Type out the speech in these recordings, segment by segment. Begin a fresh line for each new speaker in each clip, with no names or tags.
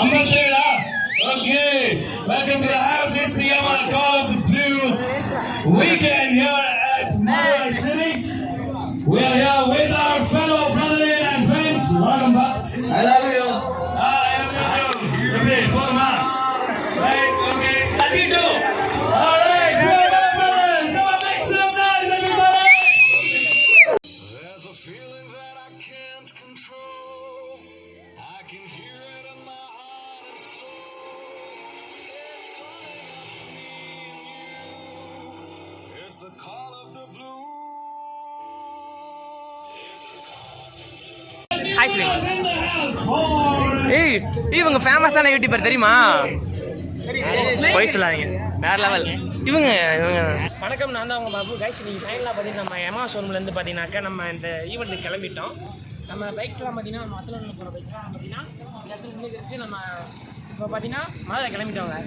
Okay, welcome to the house. It's the Call of the Blue weekend here at Mumbai City. We are here with our fellow brethren and friends. Welcome back. I love you. I love you. Okay, pull them out. Right, okay. Let me do. All right, good brothers. Come on, make some noise, everybody. There's a feeling that I can't control. I can hear it in my heart and soul. It's calling out to me and you. It's the call of the blue.
Hi Sri. ஏய் இவங்க ஃபேமஸான YouTuber தெரியுமா? போய் சொல்லாதீங்க, வேற level இவங்க. வணக்கம், நான் தான் அவங்க பாபு. கைஸ் நீங்கள் ஃபைனலாக பார்த்தீங்கன்னா நம்ம எமா ஷோரூம்லேருந்து பார்த்தீங்கன்னாக்கா நம்ம இந்த ஈவெண்ட்டுக்கு கிளம்பிட்டோம். நம்ம பைக்ஸ்லாம் பார்த்தீங்கன்னா நம்ம அத்தலூரில் போகிற பைக்ஸ்லாம் பார்த்தீங்கன்னா இந்த இடத்துல இன்னைக்கு இருக்குது. நம்ம இப்போ பார்த்தீங்கன்னா மதுரை கிளம்பிட்டோங்க.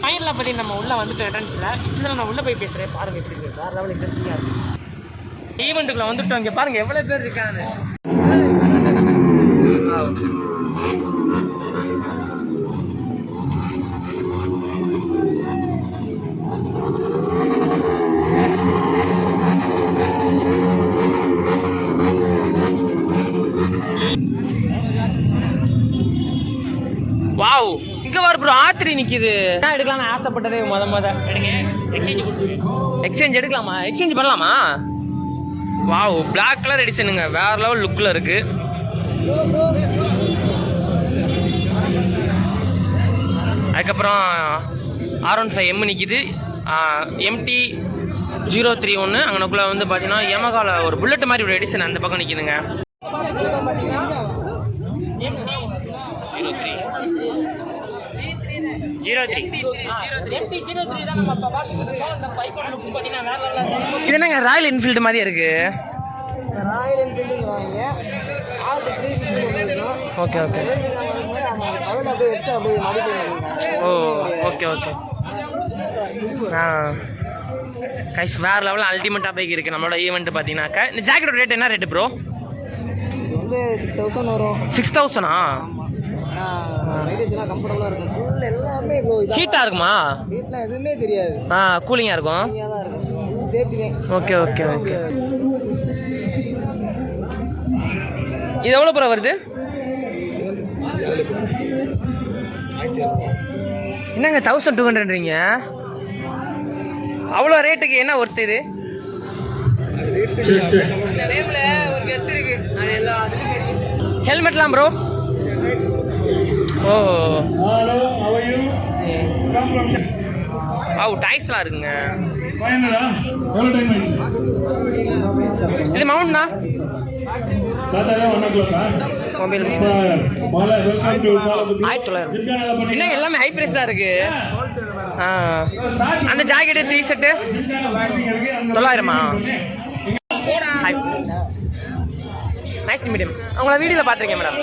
ஃபைனலாக பார்த்தீங்கன்னா நம்ம உள்ளே வந்துட்டு என்ட்ரன்ஸில் சின்ன நான் உள்ளே போய் பேசுகிறேன். பாருங்கள் எப்படி இருக்குது, வேறு லெவல் இன்ட்ரெஸ்டிங்காக இருக்குது. ஈவெண்ட்டுக்குள்ளே வந்துவிட்டோம். இங்கே பாருங்கள் எவ்வளோ பேர் இருக்காங்க. வாவ், இங்க வர ப்ரோ ஆத்திரி நிக்குது. நான் எடுக்கலாம்னு ஆசைப்பட்டதே முத எடுங்க. எக்ஸ்சேஞ்ச் எடுக்கலாமா? எக்ஸ்சேஞ்ச் பண்ணலாமா? வாவ், பிளாக் கலர் எடிஷனுங்க, வேற லெவல் லுக்ல இருக்கு. அதுக்கப்புறம் R15M நிக்குது. MT 031 அங்கனக்குள்ள வந்து பாத்தீங்கன்னா யமகால ஒரு புல்லட் மாதிரி ஒரு எடிஷன் அந்த பக்கம் நிக்குதுங்க. இது என்னங்க ராயல் என்ஃபீல்டு மாதிரியே இருக்கு.
ராயல் என்ஃபீல்டு வாங்க.
Okay okay. Oh okay okay. Guys வேற லெவலில் அல்டிமேட்டாக பைக் இருக்குது நம்மளோட ஈவெண்ட் பார்த்தீங்கன்னாக்கா. இந்த ஜாக்கெட்டோட ரேட் என்ன ரேட்டு ப்ரோ?
வந்து 6000 வரும்.
6000ஆ?
கம்ஃபர்டபுளாக இருக்கும். ஃபுல் எல்லாமே
ஹீட்டாக இருக்குமா?
ஹீட்லாம் எதுவுமே தெரியாது.
கூலிங்காக இருக்கும்.
சேஃப்டி தான்.
Okay okay okay. இது எவ்வளோ ப்ரோ வருது? என்னங்க 1200ன்றீங்க? அவ்வளோ ரேட்டுக்கு என்ன ஒர்த்து இது? ஹெல்மெட்லாம் ப்ரோ? ஓ டைஸ்லாம் இருக்குங்க. இது மவுண்ட்னா? மொபைல் 1900. என்ன எல்லாமே ஹை பிரைஸ் தான் இருக்கு. அந்த ஜாக்கெட்டு 3 செட்டு 900-ஆ? Nice to meet you. உங்களை வீடியோவில் பார்த்துருக்கேன் மேடம்.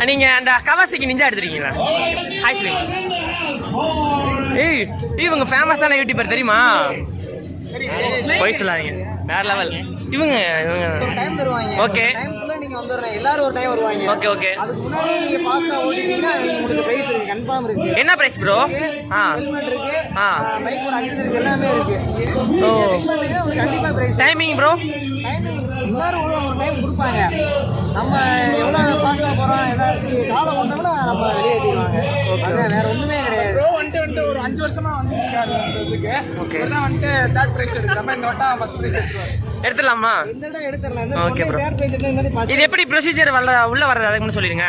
நீங்கள் அந்த கவாசிக்கு நிஞ்சா எடுத்துருக்கீங்களா? ஹாய் ஸ்ரீ. ஏய் இவங்க ஃபேமஸான யூடியூபர் தெரியுமா? போய் சொல்லாதீங்க, வேற லெவல் இவங்க.
டைம் தருவாங்க.
ஓகே,
டைம்க்குள்ள நீங்க வந்துறீங்க. எல்லாரும் ஒரு டைம் வருவாங்க.
Okay okay.
அதுக்கு முன்னாடி நீங்க ஃபாஸ்டா ஓடிட்டீங்கன்னா உங்களுக்கு பிரைஸ் இருக்கு, கன்ஃபார்ம் இருக்கு.
என்ன பிரைஸ் ப்ரோ?
ஹெல்மெட் இருக்கு, பைக்கோட அக்சஸரீஸ் எல்லாமே இருக்கு.
ஓ
உங்களுக்கு கண்டிப்பா பிரைஸ்.
Timing bro?
டைமிங் எல்லாரும் ஒரு டைம் கொடுப்பாங்க. நம்ம எவ்வளவு ஃபாஸ்டா நம்ம வெளியேற்றிடுவாங்க. அதான் வேற ஒன்றுமே கிடையாது.
ப்ரோ வந்துட்டு ஒரு 5 வருஷமா வந்துருக்காரு இதுக்கு.
ஓகே.
இப்பதான் வந்துட்டு தேர்ட் பிரைஸ் எடுக்கிறப்ப இந்த வட்டம் ஃபர்ஸ்ட் பிரைஸ் எடுத்துருவாரு.
எடுத்துடலாமா?
எந்த இடம் எடுத்துடலாம். இந்த
ஓகே ப்ரோ.
தேர்ட் பிரைஸ் எடுத்தா
இது எப்படி ப்ரொசீஜர் உள்ள வர்றது அதுக்கு மட்டும் சொல்லிடுங்க.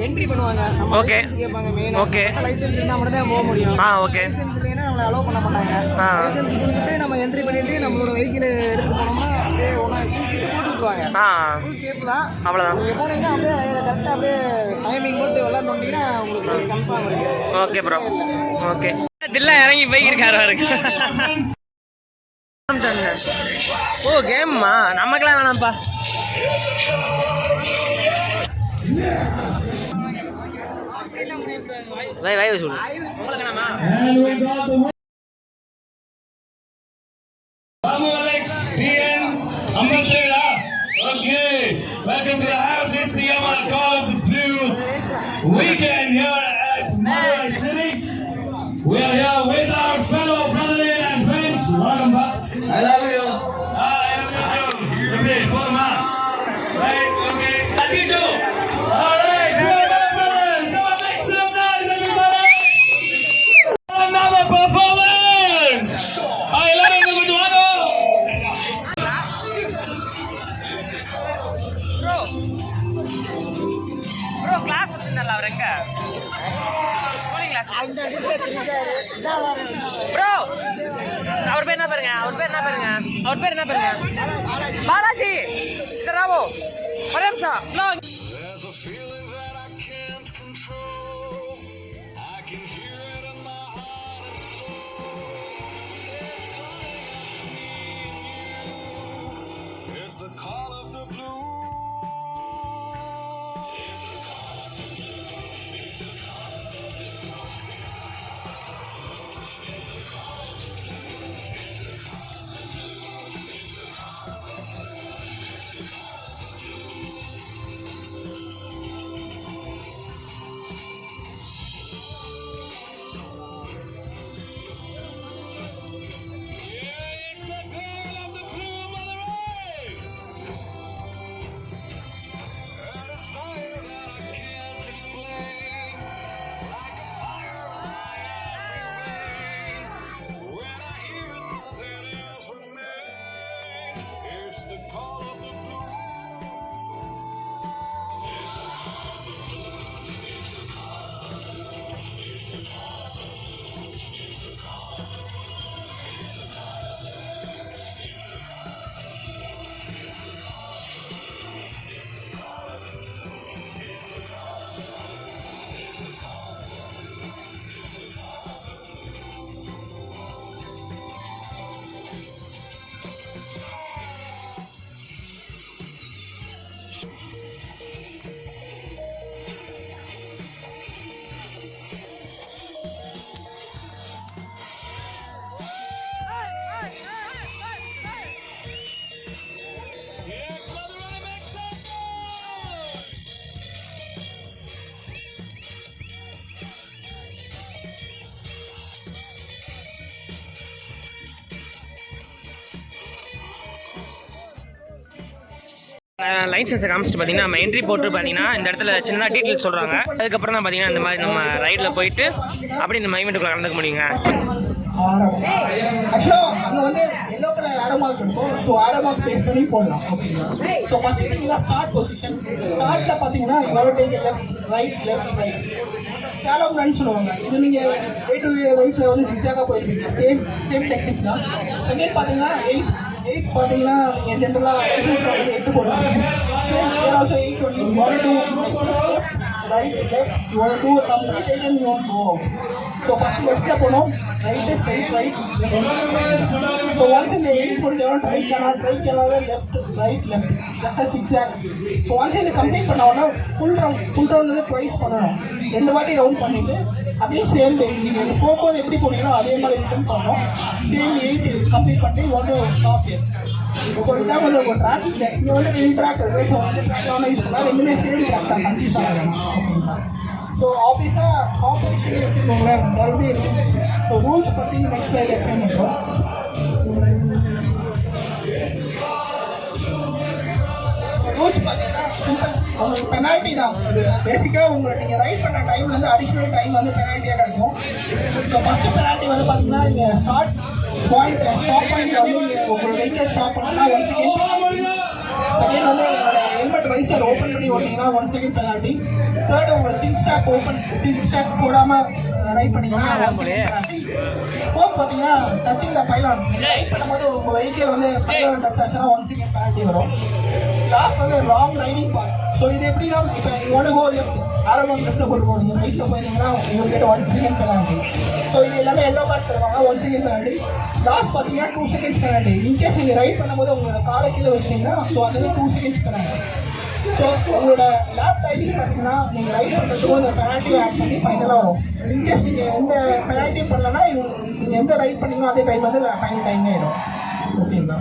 என்ட்ரி பண்ணுவாங்க.
ஓகே.
லைசென்ஸ் கேட்பாங்க மெயினா.
ஓகே.
லைசென்ஸ் இருந்தா மட்டும் தான் போக முடியும்.
ஓகே.
லைசென்ஸ் இல்லைன்னா நம்மள அலோவ் பண்ண மாட்டாங்க. லைசென்ஸ் கொடுத்துட்டு நம்ம என்ட்ரி பண்ணிட்டு நம்மளோட வெஹிக்கிள் எடுத்துட்டு போனோம்னா அப்படியே ஒண்ணா கிட்ட போட்டு விட்டுருவாங்க. ஃபுல் சேஃப் தான்.
அவ்வளவுதான்.
நீங்க போனீங்கன்னா அப்படியே கரெக்டா அப்படியே டைமிங் போட்டு விளையாண்டீங்கன்னா உங்களுக்கு ரேஸ் கன்ஃபார்ம் இருக்கு.
Okay bro. ஓகே. தில்ல இறங்கி போய்க்கிருக்காரு பாருங்க. ஓ கேம்மா நமக்கெல்லாம் வேணாம்ப்பா. வை சொல்லு. உங்களுக்கு வேணாமா?
And we got the Alex TN Ambassador. Okay, welcome to the house. It's the Yamaha Call of the Blue weekend here at Mumbai City. We are here with our fellow brotherhood and friends. Welcome back. I love you. I love you. Okay, put them out. Right, okay. How you do? All right, good brothers. Come on, make some noise, everybody. Another performance. I love you, good one.
Bro glass வச்சிருந்தால அவர் எங்க cooling class
அந்த குட்ல திரிச்சாரு.
Bro அவர் பேர் என்ன பாருங்க. அவர் பேர் என்ன பாருங்க. பாலாஜி இதராவோ ஒரே நிமிஷம்.
There's a feeling that I can't control. I can hear it in my heart and soul. It's calling out to me. It's the call of the blue. It's the call of the blue, Mother Earth. A desire that I can't explain, like a fire in my every vein. When I hear it, nothing else remains. It's the call of the blue. Yeah, brother, I make some noise.
லைசன்ஸை காமிச்சிட்டு பார்த்தீங்கன்னா நம்ம entry போட்டு பார்த்தீங்கன்னா இந்த இடத்துல சின்னதாக detail சொல்கிறாங்க. அதுக்கப்புறம் தான் பார்த்தீங்கன்னா இந்த மாதிரி நம்ம ரைடில் போயிட்டு அப்படி இந்த ஈவெண்ட்டுக்குள்ள கலந்துக்க முடியுங்க.
ஆக்சுவலாக அங்கே வந்து எல்லோ கலர் ஆரோ மார்க் இருக்கும். ஸோ ஆரோ மார்க் பேஸ் பண்ணி போடலாம். ஓகேங்களா? ஸோ ஃபர்ஸ்ட் பார்த்தீங்கன்னா ஸ்டார்ட் பொசிஷன். ஸ்டார்ட்டில் பார்த்தீங்கன்னா you take left right. Shalom run சொல்லுவாங்க. இது நீங்கள் டே டு டே லைஃப்பில் வந்து சிக்ஸாக போயிருப்பீங்க. சேம் டெக்னிக் தான். செகண்ட் பார்த்தீங்கன்னா எயிட் பார்த்தீங்கன்னா நீங்கள் ஜென்ரலாக லைசன்ஸ் வந்து 8 போட்டுருப்பீங்க. Same year also 8 20 1 2 right left you want to do a complete and you want to go out. So first leftல போணும், right straight right left. So once in the 8 47 try cannot left right left just a zigzag. So once in the complete பண்ணாவனா full round வந்து twice பண்ணனும். ரெண்டு வாட்டி round பண்ணிட்டு அதே same நீங்க போகும்போது எப்படி போறீங்களோ அதே மாதிரி ரிட்டர்ன் பண்ணனும். சேம் 8 கம்ப்ளீட் பண்ணிட்டு you want to stop here. So இதான் வந்து ஒரு ட்ராக். இங்கே வந்து 2 ட்ராக் இருக்குது. ஸோ இந்த ட்ராக்ல வேணால் யூஸ் பண்ணலாம். ரெண்டுமே சேம் ட்ராக் தான், கன்ஃபியூஸ் ஆகணும். ஓகேங்களா? ஸோ ஆப்வியஸாக காம்படிஷன் வச்சுருக்கோங்களேன், மறுபடியும் ரூல்ஸ். ஸோ ரூல்ஸ் பற்றி நெக்ஸ்ட் ஸ்லைடில் எக்ஸ்பிளைன் பண்ணுறோம். ரூல்ஸ் பார்த்தீங்கன்னா சிம்பிள், உங்களுக்கு பெனால்ட்டி தான். பேசிக்காக உங்களுக்கு நீங்கள் ரைட் பண்ண டைம்லேருந்து அடிஷ்னல் டைம் வந்து பெனால்ட்டியாக கிடைக்கும். ஸோ ஃபஸ்ட்டு பெனால்ட்டி வந்து பார்த்தீங்கன்னா நீங்கள் ஸ்டாப் பாயிண்ட்டில் வந்து நீங்கள் உங்களோட வெஹிக்கிள் ஸ்டாப் பண்ணோம்னா 1 செகண்ட் பெனால்ட்டி. செகண்ட் வந்து உங்களோட ஹெல்மெட் வைசர் ஓப்பன் பண்ணி ஓட்டிங்கன்னா 1 செகண்ட் பெனால்ட்டி. தேர்ட் உங்களோட சின் ஸ்ட்ராப் போடாமல் ரைட் பண்ணிங்கன்னா 1 செகண்ட் பெனால்ட்டி. ஃபோர்த் பார்த்தீங்கன்னா டச்சிங் த பைலான், நீங்கள் ரைட் பண்ணும்போது உங்கள் வெஹிக்கிள் வந்து பைலான் டச் ஆச்சுன்னா 1 செகண்ட் பெனால்ட்டி வரும். லாஸ்ட் வந்து ராங் ரைடிங் பாத். ஸோ இது எப்படின்னா இப்போ ஒன்று கோ லெஃப்ட் ஆரம்பம் லெஃப்ட்டில் போட்டு போடுங்க, ரைட்டில் போயிருந்தீங்கன்னா உங்களுக்கு கிட்ட 1 செகண்ட் பெனால்ட்டி. ஸோ இது எல்லாமே எல்லோ கார்டு தருவாங்க, 1 செகண்ட் பெனால்ட்டி. லாஸ்ட் பார்த்தீங்கன்னா 2 செகண்ட்ஸ் பெனால்ட்டி. இன்கேஸ் நீங்கள் ரைட் பண்ணும்போது உங்களோட காலை கீழே வச்சிட்டிங்கன்னா ஸோ அது 2 செகண்ட்ஸ் பெனால்ட்டி. ஸோ உங்களோட லேப் டைமிங் பார்த்தீங்கன்னா நீங்கள் ரைட் பண்ணுறதுக்கும் இந்த பெனால்ட்டியும் ஆட் பண்ணி ஃபைனலாக வரும். இன்கேஸ் நீங்கள் எந்த பெனால்ட்டியும் பண்ணலன்னா நீங்கள் எந்த ரைட் பண்ணீங்களோ அதே டைம் வந்து ஃபைனல் டைம் ஆகிடும். ஓகேங்களா?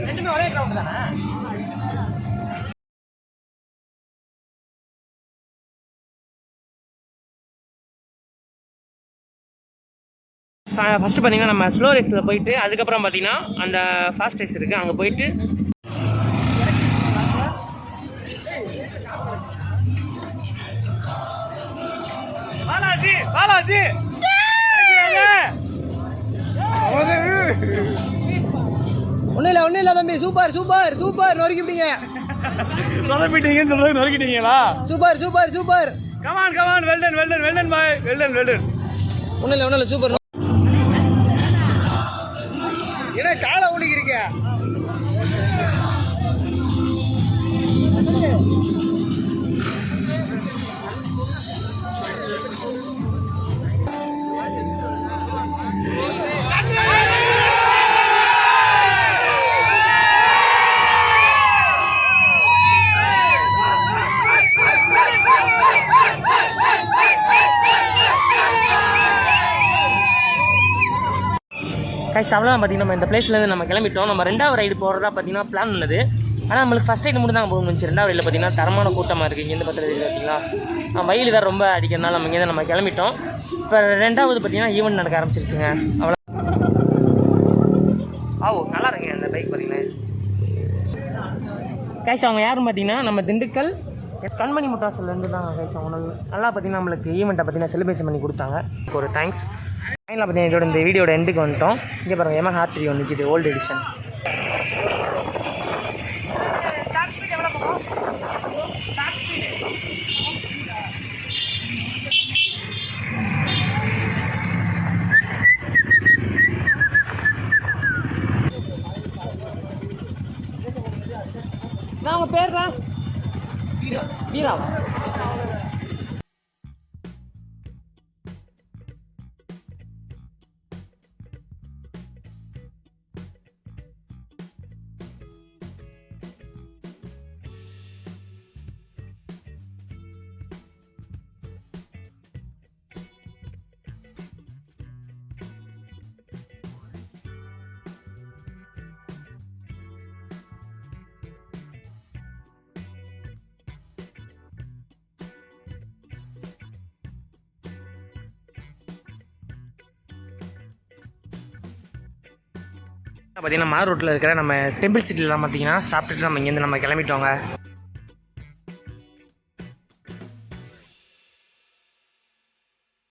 ரெண்டுமே ஒரே கிரவுண்ட் தானே? ஃபஸ்ட்டு பார்த்தீங்கன்னா நம்ம ஸ்லோ ரேஸில் போயிட்டு அதுக்கப்புறம் பார்த்தீங்கன்னா அந்த ஃபாஸ்ட் ரேஸ் இருக்குது, அங்கே போயிட்டு பாலாஜி
ஒன்றும் இல்லை தம்பி, சூப்பர் நொறுக்கிட்டீங்க.
சொதப்பிட்டீங்கன்னு சொல்றது நொறுக்கிட்டீங்களா?
சூப்பர்
கமான் வெல்டன் பாய் வெல்டன்.
ஒன்றும் இல்லை சூப்பர். ஏன்னா காலை ஒழிக்கிறீங்க.
கைஸ் அவ்வளோதான் பார்த்தீங்கன்னா நம்ம இந்த பிளேஸ்லேருந்து நம்ம கிளம்பிட்டோம். நம்ம 2வது ரைடு போகிறதா பார்த்தீங்கன்னா பிளான் உள்ளது. ஆனால் நம்மளுக்கு ஃபஸ்ட் ரைடு மட்டும் தான் போக முடிஞ்சு. 2வது ரைடில் பார்த்தீங்கன்னா தரமான கூட்டமாக இருக்குது. இங்கேருந்து பார்த்துட்டு பார்த்தீங்களா வெயில் தான் ரொம்ப அடிக்கிறதுனால நம்ம இங்கேருந்து நம்ம கிளம்பிட்டோம். இப்போ 2வது பார்த்தீங்கன்னா ஈவெண்ட் நடக்க ஆரம்பிச்சிருச்சுங்க. அவ்வளோ நல்லா இருக்குங்க அந்த பைக் பார்த்தீங்கன்னா. கைஸ் அவங்க யாருன்னு பார்த்தீங்கன்னா நம்ம திண்டுக்கல் கண்மணி முட்டாசிலேருந்து தான் கைஸ். அவங்க நல்லா பார்த்தீங்கன்னா நம்மளுக்கு ஈவெண்ட்டை பார்த்தீங்கன்னா செலிப்ரேஷன் பண்ணி கொடுத்தாங்க. ஒரு தேங்க்ஸ். ஃபைனலாக பார்த்தீங்கன்னா இதோட இந்த வீடியோட எண்டுக்கு வந்துட்டோம். இங்கே பாருங்கள் Yamaha R3 ஒன்று நிற்கிது, ஓல்டு எடிஷன். நான் உங்கள் பேர் தான் வீராவா? பார்த்தீங்கன்னா மார் ரோட்டில் இருக்கிற நம்ம டெம்பிள் சிட்டிலாம் பார்த்தீங்கன்னா சாப்பிட்டுட்டு நம்ம இங்கேருந்து நம்ம கிளம்பிட்டோங்க.